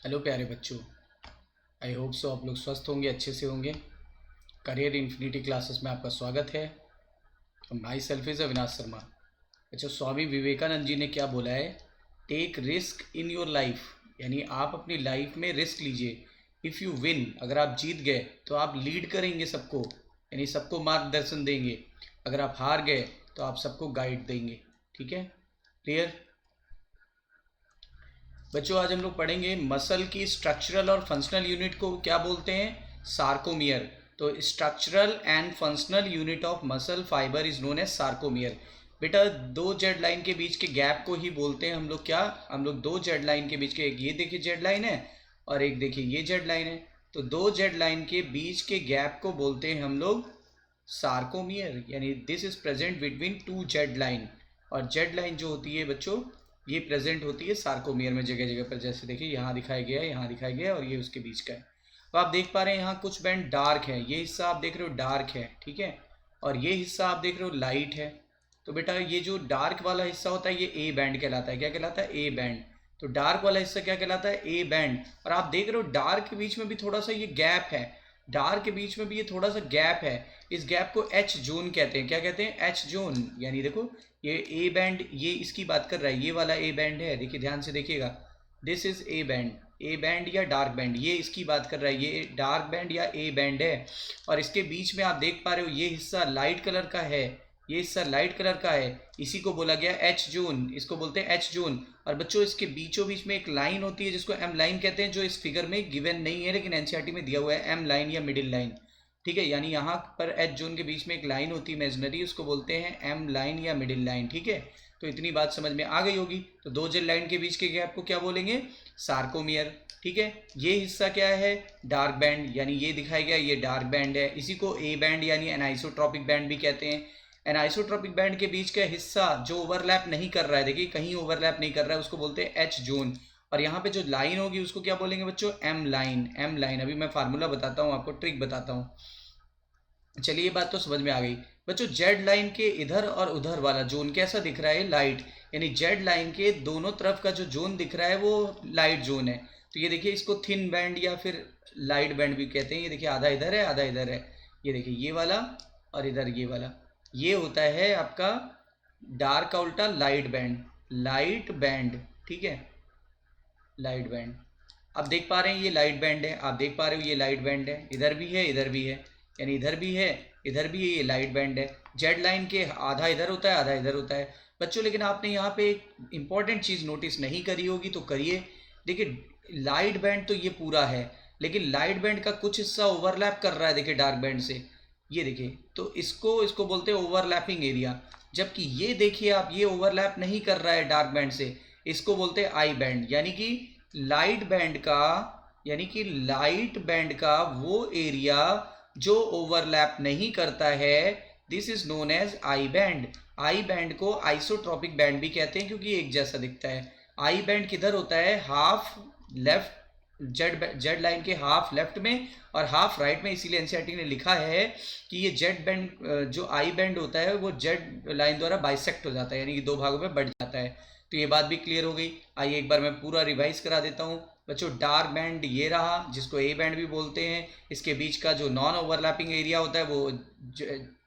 Hello प्यारे बच्चों। I hope so आप लोग स्वस्थ होंगे, अच्छे से होंगे। करियर इन्फिनिटी क्लासेस में आपका स्वागत है। Myself is Avinash Sharma. अच्छा, स्वामी विवेकानंद जी ने क्या बोला है? Take risk in your life, यानी आप अपनी लाइफ में रिस्क लीजिए। इफ़ यू विन, अगर आप जीत गए तो आप लीड करेंगे सबको, यानी सबको मार्गदर्शन देंगे। अगर आप हार गए तो आप सबको गाइड देंगे। ठीक है, क्लियर? बच्चों, आज हम लोग पढ़ेंगे मसल की स्ट्रक्चरल और फंक्शनल यूनिट को क्या बोलते हैं? सार्कोमियर। तो structural and functional unit of muscle fibre is known as sarcomere. बेटा, दो जेड लाइन के बीच के गैप को ही बोलते हैं हम लोग क्या? हम लोग दो जेड लाइन के बीच के, एक ये देखिए जेड लाइन है और एक देखिए ये जेड लाइन है। तो दो जेड लाइन के बीच के गैप को बोलते हैं हम लोग सार्कोमियर, यानी this is present between two Z line. और जेड लाइन जो होती है बच्चों, ये प्रेजेंट होती है सार्कोमियर में जगह जगह पर। जैसे देखिए यहाँ दिखाया गया है, यहाँ दिखाया गया है, और ये उसके बीच का है। तो आप देख पा रहे हैं यहाँ कुछ बैंड डार्क है, ये हिस्सा आप देख रहे हो डार्क है, ठीक है। और ये हिस्सा आप देख रहे हो लाइट है। तो बेटा, ये जो डार्क वाला हिस्सा होता है ये ए बैंड कहलाता है। क्या कहलाता है? A band. तो डार्क वाला हिस्सा क्या कहलाता है? A band. और आप देख रहे हो डार्क के बीच में भी थोड़ा सा ये गैप है, डार्क के बीच में भी ये थोड़ा सा गैप है। इस गैप को एच जोन कहते हैं। क्या कहते हैं? H zone. यानी देखो, ये ए बैंड, ये इसकी बात कर रहा है, ये वाला ए बैंड है। देखिए, ध्यान से देखिएगा, this is A band. A band या डार्क बैंड, ये इसकी बात कर रहा है, ये डार्क बैंड या ए बैंड है। और इसके बीच में आप देख पा रहे हो ये हिस्सा लाइट कलर का है, ये हिस्सा लाइट कलर का है। इसी को बोला गया एच जोन, इसको बोलते हैं एच जोन। और बच्चों, इसके बीचों बीच में एक लाइन होती है जिसको एम लाइन कहते हैं, जो इस फिगर में गिवन नहीं है लेकिन एनसीईआरटी में दिया हुआ है, एम लाइन या मिडिल लाइन। ठीक है, यानी यहाँ पर एच जोन के बीच में एक लाइन होती है इमेजनरी, उसको बोलते हैं एम लाइन या मिडिल लाइन। ठीक है, तो इतनी बात समझ में आ गई होगी। तो दो जेड लाइन के बीच के गैप को क्या बोलेंगे? सार्कोमियर। ठीक है, ये हिस्सा क्या है? डार्क बैंड, यानी ये दिखाया गया ये डार्क बैंड है। इसी को ए बैंड यानी एनाइसोट्रॉपिक बैंड भी कहते हैं। एनाइसोट्रॉपिक बैंड के बीच का हिस्सा जो ओवरलैप नहीं कर रहा है, देखिए कहीं ओवरलैप नहीं कर रहा है, उसको बोलते हैं एच जोन। और यहाँ पे जो लाइन होगी उसको क्या बोलेंगे बच्चों? M line. एम लाइन, अभी मैं फार्मूला बताता हूँ आपको, ट्रिक बताता हूँ। चलिए, ये बात तो समझ में आ गई। बच्चों, जेड लाइन के इधर और उधर वाला जोन कैसा दिख रहा है? लाइट। यानी जेड लाइन के दोनों तरफ का जो जोन दिख रहा है वो लाइट जोन है। तो ये देखिए, इसको थिन बैंड या फिर लाइट बैंड भी कहते हैं। ये देखिए, आधा इधर है आधा इधर है। ये देखिए, ये वाला और इधर ये वाला, ये होता है आपका डार्क का उल्टा लाइट बैंड। लाइट बैंड, ठीक है, लाइट बैंड। आप देख पा रहे हैं ये लाइट बैंड है, आप देख पा रहे हो ये लाइट बैंड है, इधर भी है इधर भी है, यानी इधर भी है इधर भी है, ये लाइट बैंड है। जेड लाइन के आधा इधर होता है आधा इधर होता है। बच्चों, लेकिन आपने यहाँ पे एक इंपॉर्टेंट चीज़ नोटिस नहीं करी होगी तो करिए। देखिए, लाइट बैंड तो ये पूरा है, लेकिन लाइट बैंड का कुछ हिस्सा ओवरलैप कर रहा है, देखिए डार्क बैंड से। ये देखिए, तो इसको इसको बोलते हैं ओवरलैपिंग एरिया। जबकि ये देखिए आप, ये ओवरलैप नहीं कर रहा है डार्क बैंड से, इसको बोलते हैं आई बैंड। यानी कि लाइट बैंड का, यानी कि लाइट बैंड का वो एरिया जो ओवरलैप नहीं करता है, this is known as I band. I band को आइसोट्रॉपिक बैंड भी कहते हैं क्योंकि एक जैसा दिखता है। आई बैंड किधर होता है? Half left, Z Z line के हाफ लेफ्ट में और हाफ राइट में। इसीलिए एनसीईआरटी ने लिखा है कि ये जेड बैंड, जो आई बैंड होता है वो जेड लाइन द्वारा बाइसेक्ट हो जाता है, यानी कि दो भागों में बढ़ जाता है। तो ये बात भी क्लियर हो गई। आइए एक बार मैं पूरा रिवाइज करा देता हूँ बच्चों। डार्क बैंड ये रहा, जिसको ए बैंड भी बोलते हैं। इसके बीच का जो नॉन ओवरलैपिंग एरिया होता है वो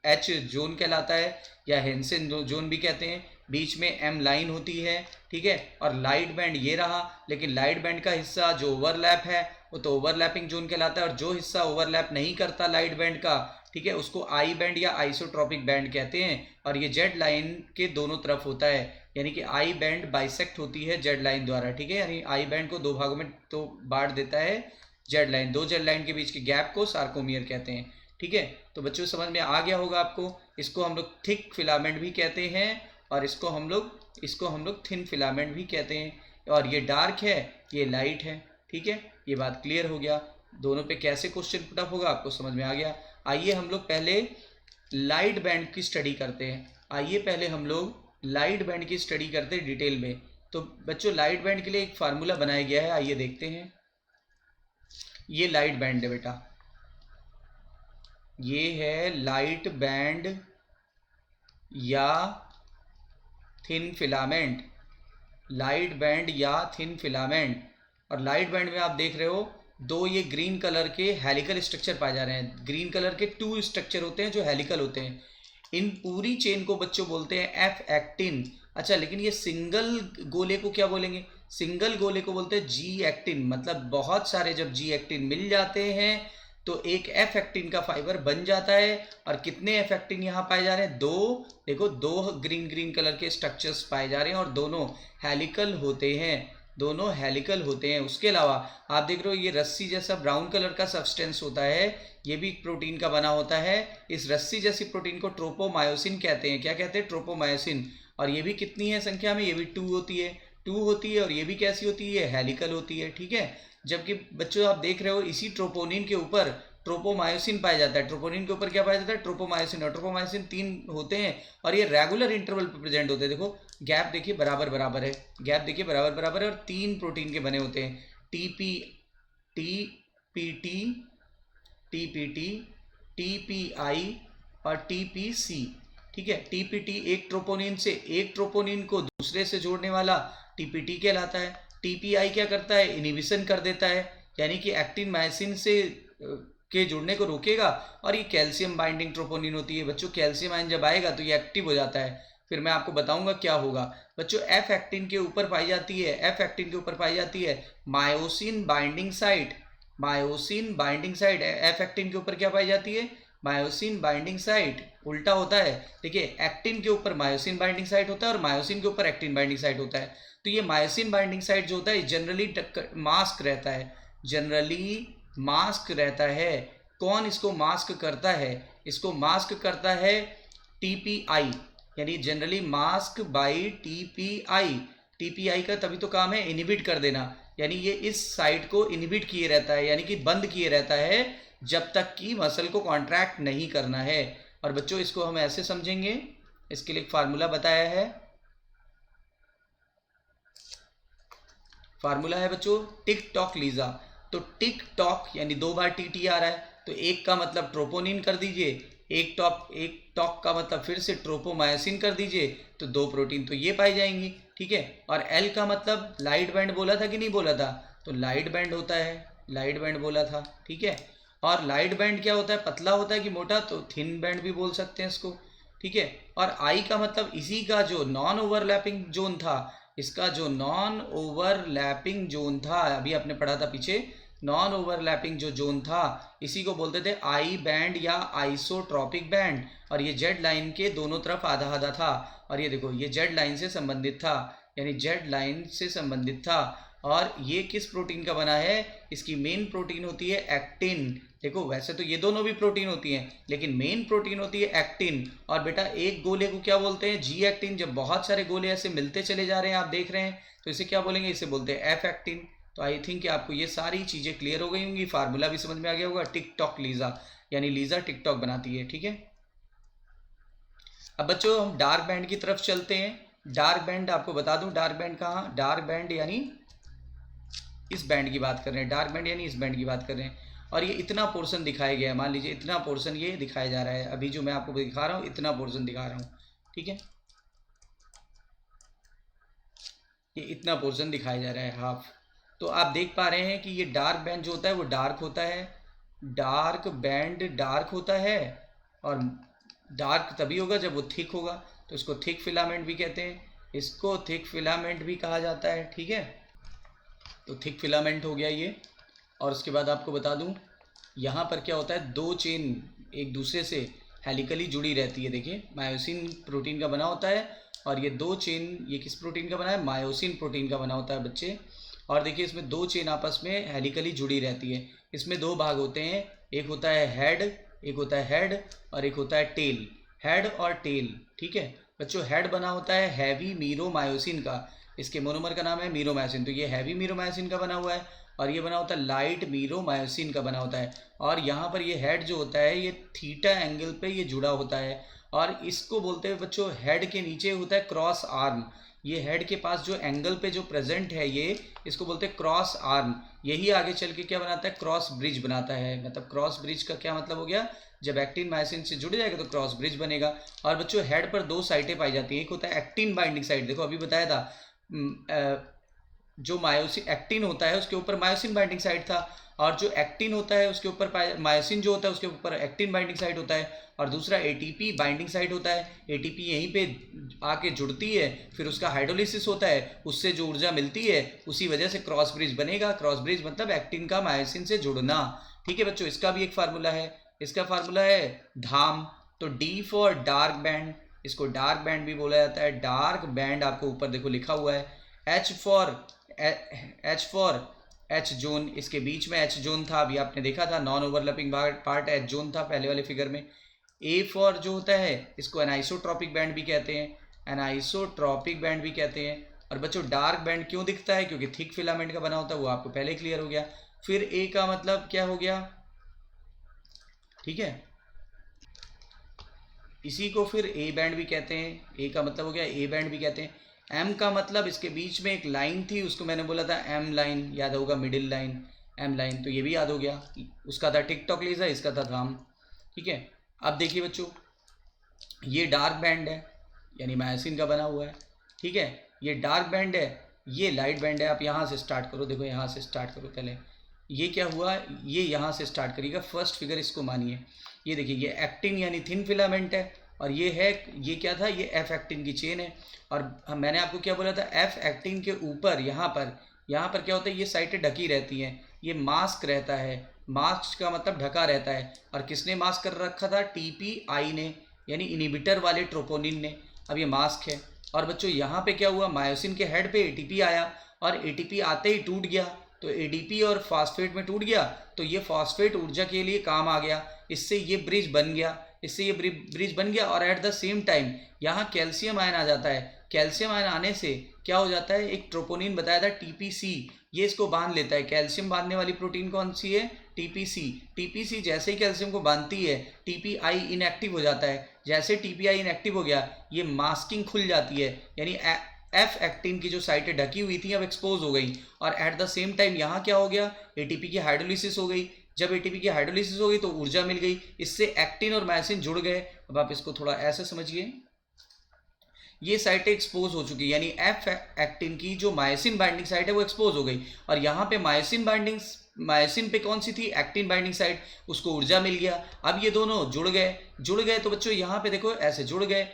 एच जोन कहलाता है, या हेंसन जोन भी कहते हैं। बीच में एम लाइन होती है, ठीक है। और लाइट बैंड ये रहा, लेकिन लाइट बैंड का हिस्सा जो ओवरलैप है वो तो ओवरलैपिंग जोन कहलाता है, और जो हिस्सा ओवरलैप नहीं करता लाइट बैंड का, ठीक है, उसको आई बैंड या आइसोट्रॉपिक बैंड कहते हैं। और ये जेड लाइन के दोनों तरफ होता है, यानी कि आई बैंड बाइसेक्ट होती है जेड लाइन द्वारा, ठीक है। यानी आई बैंड को दो भागों में तो बांट देता है जेड लाइन। दो जेड लाइन के बीच के गैप को सार्कोमियर कहते हैं, ठीक है। तो बच्चों, समझ में आ गया होगा आपको। इसको हम लोग थिक फिलामेंट भी कहते हैं और इसको हम लोग थिन फिलामेंट भी कहते हैं। और ये डार्क है, ये लाइट है, ठीक है। ये बात क्लियर हो गया। दोनों पे कैसे क्वेश्चन पुटअप होगा आपको समझ में आ गया। आइए हम लोग पहले लाइट बैंड की स्टडी करते हैं। आइए पहले हम लोग लाइट बैंड की स्टडी करते हैं डिटेल में। तो बच्चों, लाइट बैंड के लिए एक फार्मूला बनाया गया है, आइए देखते हैं। ये लाइट बैंड है बेटा, ये है लाइट बैंड या थिन फिलामेंट। लाइट बैंड या थिन फिलामेंट, और लाइट बैंड में आप देख रहे हो दो ये ग्रीन कलर के हेलिकल स्ट्रक्चर पाए जा रहे हैं। ग्रीन कलर के 2 स्ट्रक्चर होते हैं जो हेलिकल होते हैं। इन पूरी चेन को बच्चों बोलते हैं एफ एक्टिन। अच्छा, लेकिन ये सिंगल गोले को क्या बोलेंगे? सिंगल गोले को बोलते हैं जी एक्टिन। मतलब बहुत सारे जब जी एक्टिन मिल जाते हैं तो एक एफ एक्टिन का फाइबर बन जाता है। और कितने एफ एक्टिन यहाँ पाए जा रहे हैं? 2। देखो 2 ग्रीन ग्रीन कलर के स्ट्रक्चर्स पाए जा रहे हैं और दोनों हेलिकल होते हैं, दोनों हेलिकल होते हैं। उसके अलावा आप देख रहे हो ये रस्सी जैसा ब्राउन कलर का सब्सटेंस होता है, ये भी प्रोटीन का बना होता है। इस रस्सी जैसी प्रोटीन को ट्रोपोमायोसिन कहते हैं। क्या कहते हैं? ट्रोपोमायोसिन। और ये भी कितनी है संख्या में? ये भी 2 होती है, 2 होती है। और ये भी कैसी होती है? हेलिकल होती है। ठीक है। जबकि बच्चों आप देख रहे हो इसी ट्रोपोनिन के ऊपर ट्रोपोमायोसिन पाया जाता है। ट्रोपोनिन के ऊपर क्या पाया जाता है? ट्रोपोमायोसिन। और ट्रोपोमायोसिन 3 होते हैं और ये रेगुलर इंटरवल पे प्रेजेंट होते हैं। देखो गैप देखिए बराबर बराबर है, गैप देखिए बराबर बराबर है। और 3 प्रोटीन के बने होते हैं, टीपी टीपीटी टीपीटी टीपीआई और टीपीसी। ठीक है। टीपीटी एक ट्रोपोनिन से एक ट्रोपोनिन को दूसरे से जोड़ने वाला टीपीटी कहलाता है। टीपीआई क्या करता है? इनहिबिशन कर देता है, यानी कि एक्टिन मायोसिन से के जुड़ने को रोकेगा। और ये कैल्शियम बाइंडिंग ट्रोपोनिन होती है बच्चों। कैल्शियम आयन जब आएगा तो ये एक्टिव हो जाता है। फिर मैं आपको बताऊंगा क्या होगा। बच्चों एफ एक्टिन के ऊपर पाई जाती है, एफ एक्टिन के ऊपर पाई जाती है myosin binding site. Myosin binding site F actin के ऊपर क्या पाई जाती है? Myosin binding site. उल्टा होता है, देखिए एक्टिन के ऊपर मायोसिन बाइंडिंग साइट होता है और मायोसिन के ऊपर एक्टिन बाइंडिंग साइट होता है। तो ये मायोसिन बाइंडिंग साइट जो होता है जनरली मास्क रहता है, जनरली मास्क रहता है। कौन इसको मास्क करता है? इसको मास्क करता है टीपीआई, यानी generally mask by TPI. TPI का तभी तो काम है इनहिबिट कर देना, यानी ये इस साइट को इनहिबिट किए रहता है, यानी कि बंद किए रहता है जब तक कि मसल को कॉन्ट्रैक्ट नहीं करना है। और बच्चों इसको हम ऐसे समझेंगे, इसके लिए एक फार्मूला बताया है। फार्मूला है बच्चों टिक टॉक लीजा। तो टिक टॉक यानी 2 बार टी आ रहा है, तो एक का मतलब ट्रोपोनिन कर दीजिए, एक टॉक का मतलब फिर से ट्रोपोमायोसिन कर दीजिए, तो 2 प्रोटीन तो ये पाई जाएंगी। ठीक है। और एल का मतलब लाइट बैंड बोला था कि नहीं बोला था? तो लाइट बैंड होता है, लाइट बैंड बोला था। ठीक है। और लाइट बैंड क्या होता है? पतला होता है कि मोटा? तो थिन बैंड भी बोल सकते हैं इसको। ठीक है। और आई का मतलब इसी का जो नॉन ओवरलैपिंग जोन था, इसका जो नॉन ओवरलैपिंग जोन था, अभी आपने पढ़ा था पीछे, नॉन ओवरलैपिंग जो जोन था इसी को बोलते थे आई बैंड या आइसोट्रॉपिक बैंड। और ये जेड लाइन के दोनों तरफ आधा आधा था। और ये देखो ये जेड लाइन से संबंधित था, यानी जेड लाइन से संबंधित था। और ये किस प्रोटीन का बना है? इसकी मेन प्रोटीन होती है एक्टिन। देखो वैसे तो ये दोनों भी प्रोटीन होती हैं, लेकिन मेन प्रोटीन होती है एक्टिन। और बेटा एक गोले को क्या बोलते हैं? G actin. जब बहुत सारे गोले ऐसे मिलते चले जा रहे हैं आप देख रहे हैं, तो इसे क्या बोलेंगे? इसे बोलते हैं एफ एक्टिन। तो आई थिंक कि आपको ये सारी चीज़ें क्लियर हो गई होंगी, फार्मूला भी समझ में आ गया होगा। टिकटॉक लीजा, यानी लीजा टिकटॉक बनाती है। ठीक है। अब बच्चों हम डार्क बैंड की तरफ चलते हैं। डार्क बैंड आपको बता दूं, डार्क बैंड कहाँ? डार्क बैंड यानी इस बैंड की बात कर रहे हैं, डार्क बैंड यानी इस बैंड की बात कर रहे हैं। और ये इतना पोर्शन दिखाया गया है, मान लीजिए इतना पोर्शन ये दिखाया जा रहा है, अभी जो मैं आपको दिखा रहा हूँ इतना पोर्शन दिखा रहा हूँ। ठीक है। ये इतना पोर्शन दिखाया जा रहा है, हाफ। तो आप देख पा रहे हैं कि ये डार्क बैंड जो होता है वो डार्क होता है, डार्क बैंड डार्क होता है। और डार्क तभी होगा जब वो थिक होगा, तो इसको थिक फिलामेंट भी कहते हैं, इसको थिक फिलामेंट भी कहा जाता है। ठीक है। तो थिक फिलामेंट हो गया ये। और उसके बाद आपको बता दूं यहाँ पर क्या होता है, 2 चेन एक दूसरे से हेलिकली जुड़ी रहती है। देखिए मायोसिन प्रोटीन का बना होता है और ये 2 चेन ये किस प्रोटीन का बना है? मायोसिन प्रोटीन का बना होता है बच्चे। और देखिए इसमें 2 चेन आपस में हेलिकली जुड़ी रहती है। इसमें 2 भाग होते हैं, एक होता है हेड, एक होता है हेड और एक होता है टेल। हेड और टेल। ठीक है बच्चों। हेड बना होता है हैवी मीरोमायोसिन का, इसके मोनोमर का नाम है मीरोमायोसिन, तो ये हैवी मीरोमायोसिन का बना हुआ है। और ये बना होता है लाइट मीरोमायोसिन का बना होता है। और यहाँ पर ये हेड जो होता है ये थीटा एंगल पे ये जुड़ा होता है। और इसको बोलते हैं बच्चों, हेड के नीचे होता है क्रॉस आर्म। ये हेड के पास जो एंगल पे जो प्रेजेंट है ये, इसको बोलते हैं क्रॉस आर्म। यही आगे चल के क्या बनाता है? क्रॉस ब्रिज बनाता है। मतलब क्रॉस ब्रिज का क्या मतलब हो गया? जब एक्टिन मायोसिन से जुड़ जाएगा तो क्रॉस ब्रिज बनेगा। और बच्चों हेड पर 2 साइटें पाई जाती है, एक होता है एक्टिन बाइंडिंग साइट, देखो अभी बताया था जो मायोसिन एक्टिन होता है उसके ऊपर मायोसिन बाइंडिंग साइट था, और जो एक्टिन होता है उसके ऊपर मायोसिन जो होता है उसके ऊपर एक्टिन बाइंडिंग साइट होता है, और दूसरा एटीपी बाइंडिंग साइट होता है। एटीपी यहीं पे आके जुड़ती है, फिर उसका हाइड्रोलिसिस होता है, उससे जो ऊर्जा मिलती है उसी वजह से क्रॉस ब्रिज बनेगा। क्रॉस ब्रिज मतलब एक्टिन का मायोसिन से जुड़ना। ठीक है बच्चों, इसका भी एक फार्मूला है, इसका फार्मूला है धाम। तो डी फॉर डार्क बैंड, इसको डार्क बैंड भी बोला जाता है। डार्क बैंड आपको ऊपर देखो लिखा हुआ है। एच फॉर एच जोन, इसके बीच में एच जोन था, अभी आपने देखा था non overlapping part H zone था पहले वाले फिगर में। ए फॉर जो होता है इसको एनाइसोट्रॉपिक बैंड भी कहते हैं, एनाइसोट्रॉपिक बैंड भी कहते हैं। और बच्चों डार्क बैंड क्यों दिखता है, क्योंकि थिक फिलामेंट का बना होता है, वो आपको पहले क्लियर हो गया। फिर ए का मतलब क्या हो गया, ठीक है, इसी को फिर ए बैंड भी कहते हैं। ए का मतलब हो गया ए बैंड भी कहते हैं। एम का मतलब इसके बीच में एक लाइन थी, उसको मैंने बोला था एम लाइन, याद होगा, मिडिल लाइन, एम लाइन, तो ये भी याद हो गया। उसका था टिकटॉक लेज़र, इसका था धाम। ठीक है, अब देखिए बच्चों, ये डार्क बैंड है यानी मायोसिन का बना हुआ है। ठीक है, ये डार्क बैंड है, ये लाइट बैंड है। आप यहाँ से स्टार्ट करो, देखो यहाँ से स्टार्ट करो। पहले ये क्या हुआ, ये यहाँ से स्टार्ट करिएगा, फर्स्ट फिगर इसको मानिए। ये देखिए, ये एक्टिन यानी थिन फिलामेंट है, और ये है, ये क्या था, ये एफ एक्टिन की चेन है। और मैंने आपको क्या बोला था, एफ एक्टिन के ऊपर यहाँ पर क्या होता है, ये साइटें ढकी रहती हैं, ये मास्क रहता है। मास्क का मतलब ढका रहता है। और किसने मास्क कर रखा था, टीपीआई ने, यानी इनिबिटर वाले ट्रोपोनिन ने। अब ये मास्क है। और बच्चों यहाँ पे क्या हुआ, मायोसिन के हेड पे एटीपी आया, और एटीपी आते ही टूट गया, तो एडीपी और फास्फेट में टूट गया, तो ये फास्फेट ऊर्जा के लिए काम आ गया, इससे ये ब्रिज बन गया, इससे ये ब्रिज बन गया। और एट द सेम टाइम यहाँ कैल्शियम आयन आ जाता है। कैल्शियम आयन आने से क्या हो जाता है, एक ट्रोपोनिन बताया था टीपीसी, ये इसको बांध लेता है। कैल्शियम बांधने वाली प्रोटीन कौन सी है, टीपीसी। टीपीसी जैसे ही कैल्शियम को बांधती है, टीपीआई इनएक्टिव हो जाता है। जैसे टीपीआई इनएक्टिव हो गया, ये मास्किंग खुल जाती है, यानी एफ एक्टिन की जो साइटें ढकी हुई थी अब एक्सपोज हो गई। और एट द सेम टाइम यहाँ क्या हो गया, एटीपी की हाइड्रोलिसिस हो गई। जब एटीपी की हाइड्रोलिसिस हो गई तो ऊर्जा मिल गई, इससे एक्टिन और मायोसिन जुड़ गए। अब आप इसको थोड़ा ऐसे समझिए, ये साइटें एक्सपोज हो चुकी, यानी एफ एक्टिन की जो मायोसिन बाइंडिंग साइट है वो एक्सपोज हो गई। और यहाँ पे मायोसिन पे कौन सी थी, एक्टिन बाइंडिंग साइट, उसको ऊर्जा मिल गया। अब ये दोनों जुड़ गए। तो बच्चों यहाँ पे देखो ऐसे जुड़ गए।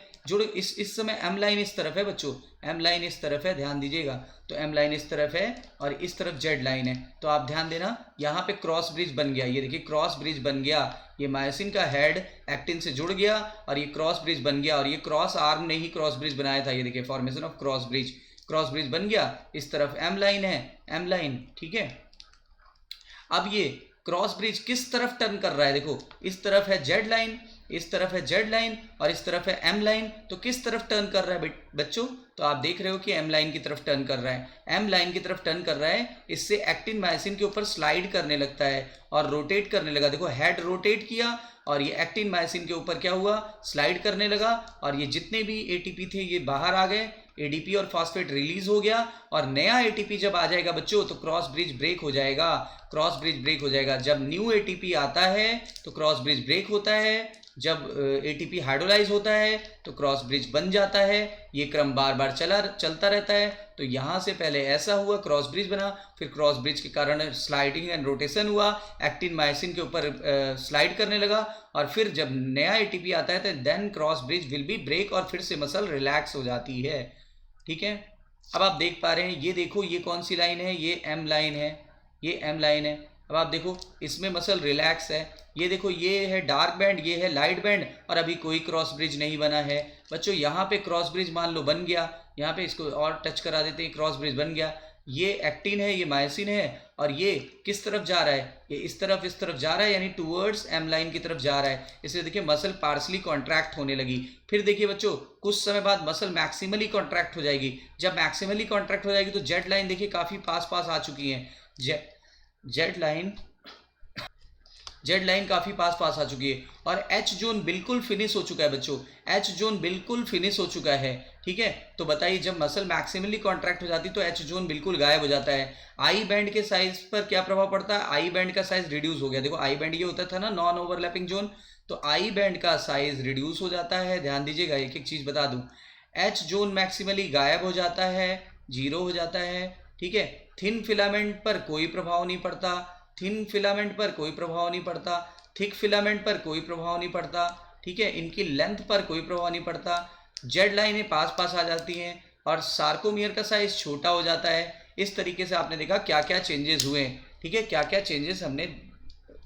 इस समय एम लाइन इस तरफ है बच्चों, एम लाइन इस तरफ है, ध्यान दीजिएगा। तो एम लाइन इस तरफ है और इस तरफ जेड लाइन है। तो आप ध्यान देना, यहाँ पे क्रॉस ब्रिज बन गया, ये देखिए क्रॉस ब्रिज बन गया। ये मायोसिन का हेड एक्टिन से जुड़ गया और ये क्रॉस ब्रिज बन गया। और ये क्रॉस आर्म ने ही क्रॉस ब्रिज बनाया था, ये देखिए फॉर्मेशन ऑफ क्रॉस ब्रिज बन गया। इस तरफ एम लाइन है, एम लाइन, ठीक है। अब ये क्रॉस ब्रिज किस तरफ टर्न कर रहा है, देखो इस तरफ है जेड लाइन, इस तरफ है जेड लाइन और इस तरफ है एम लाइन। तो किस तरफ टर्न कर रहा है बच्चों, तो आप देख रहे हो कि एम लाइन की तरफ टर्न कर रहा है। एम लाइन की तरफ टर्न कर रहा है, इससे एक्टिन मायोसिन के ऊपर स्लाइड करने लगता है और रोटेट करने लगा। देखो हेड रोटेट किया और ये एक्टिन मायोसिन के ऊपर क्या हुआ, स्लाइड करने लगा। और ये जितने भी एटीपी थे ये बाहर आ गए, एडीपी और फास्फेट रिलीज हो गया। और नया एटीपी जब आ जाएगा बच्चों तो क्रॉस ब्रिज ब्रेक हो जाएगा, क्रॉस ब्रिज ब्रेक हो जाएगा। जब न्यू एटीपी आता है तो क्रॉस ब्रिज ब्रेक होता है, जब एटीपी हाइड्रोलाइज होता है तो क्रॉस ब्रिज बन जाता है। ये क्रम बार बार चलता रहता है। तो यहाँ से पहले ऐसा हुआ, क्रॉस ब्रिज बना, फिर क्रॉस ब्रिज के कारण स्लाइडिंग एंड रोटेशन हुआ, एक्टिन मायोसिन के ऊपर स्लाइड करने लगा। और फिर जब नया एटीपी आता है तो then cross bridge will be break और फिर से मसल रिलैक्स हो जाती है, ठीक है। अब आप देख पा रहे हैं, ये देखो ये कौन सी लाइन है, ये एम लाइन है, ये एम लाइन है। अब आप देखो इसमें मसल रिलैक्स है। ये देखो ये है डार्क बैंड, ये है लाइट बैंड और अभी कोई क्रॉस ब्रिज नहीं बना है बच्चों। यहाँ पे क्रॉस ब्रिज मान लो बन गया, यहाँ पे इसको और टच करा देते हैं, क्रॉस ब्रिज बन गया। ये एक्टिन है, ये मायोसिन है और ये किस तरफ जा रहा है, ये इस तरफ जा रहा है, यानी टूवर्ड्स एम लाइन की तरफ जा रहा है। इसलिए देखिए मसल पार्सली कॉन्ट्रैक्ट होने लगी। फिर देखिए बच्चों कुछ समय बाद मसल मैक्सिमली कॉन्ट्रैक्ट हो जाएगी। जब मैक्सिमली कॉन्ट्रैक्ट हो जाएगी तो जेड लाइन देखिए काफ़ी पास आ चुकी है। जेड लाइन काफ़ी पास आ चुकी है और एच जोन बिल्कुल फिनिश हो चुका है बच्चों, एच जोन बिल्कुल फिनिश हो चुका है, ठीक है। तो बताइए जब मसल मैक्सिमली कॉन्ट्रैक्ट हो जाती है तो एच जोन बिल्कुल गायब हो जाता है। आई बैंड के साइज पर क्या प्रभाव पड़ता है, आई बैंड का साइज रिड्यूस हो गया। देखो आई बैंड ये होता था ना नॉन ओवरलैपिंग जोन, तो आई बैंड का साइज रिड्यूस हो जाता है। ध्यान दीजिएगा, एक एक चीज़ बता दूँ, एच जोन मैक्सिमली गायब हो जाता है, जीरो हो जाता है, ठीक है। थिन फिलामेंट पर कोई प्रभाव नहीं पड़ता, थिन फिलामेंट पर कोई प्रभाव नहीं पड़ता, थिक फिलामेंट पर कोई प्रभाव नहीं पड़ता, ठीक है। इनकी लेंथ पर कोई प्रभाव नहीं पड़ता, जेड लाइनें पास पास आ जाती हैं और सार्कोमियर का साइज छोटा हो जाता है। इस तरीके से आपने देखा क्या क्या चेंजेस हुए, ठीक है, क्या क्या चेंजेस हमने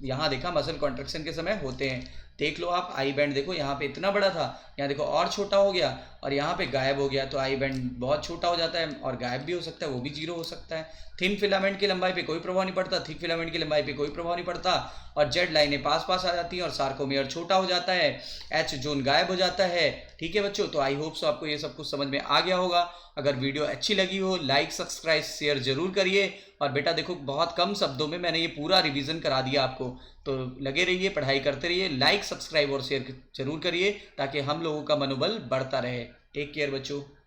यहाँ देखा मसल कॉन्ट्रेक्शन के समय होते हैं। देख लो आप, आई बैंड देखो यहाँ पे इतना बड़ा था, यहाँ देखो और छोटा हो गया और यहाँ पे गायब हो गया। तो आई बैंड बहुत छोटा हो जाता है और गायब भी हो सकता है, वो भी जीरो हो सकता है। थिन फिलामेंट की लंबाई पे कोई प्रभाव नहीं पड़ता, थिक फिलामेंट की लंबाई पे कोई प्रभाव नहीं पड़ता और जेड लाइनें पास पास आ जाती हैं और सार्कोमियर छोटा हो जाता है, एच जोन गायब हो जाता है। ठीक है बच्चों, तो आई होप सो आपको ये सब कुछ समझ में आ गया होगा। अगर वीडियो अच्छी लगी हो लाइक सब्सक्राइब शेयर जरूर करिए। और बेटा देखो बहुत कम शब्दों में मैंने ये पूरा रिवीजन करा दिया आपको, तो लगे रहिए, पढ़ाई करते रहिए, लाइक सब्सक्राइब और शेयर जरूर करिए ताकि हम लोगों का मनोबल बढ़ता रहे। टेक केयर बच्चों।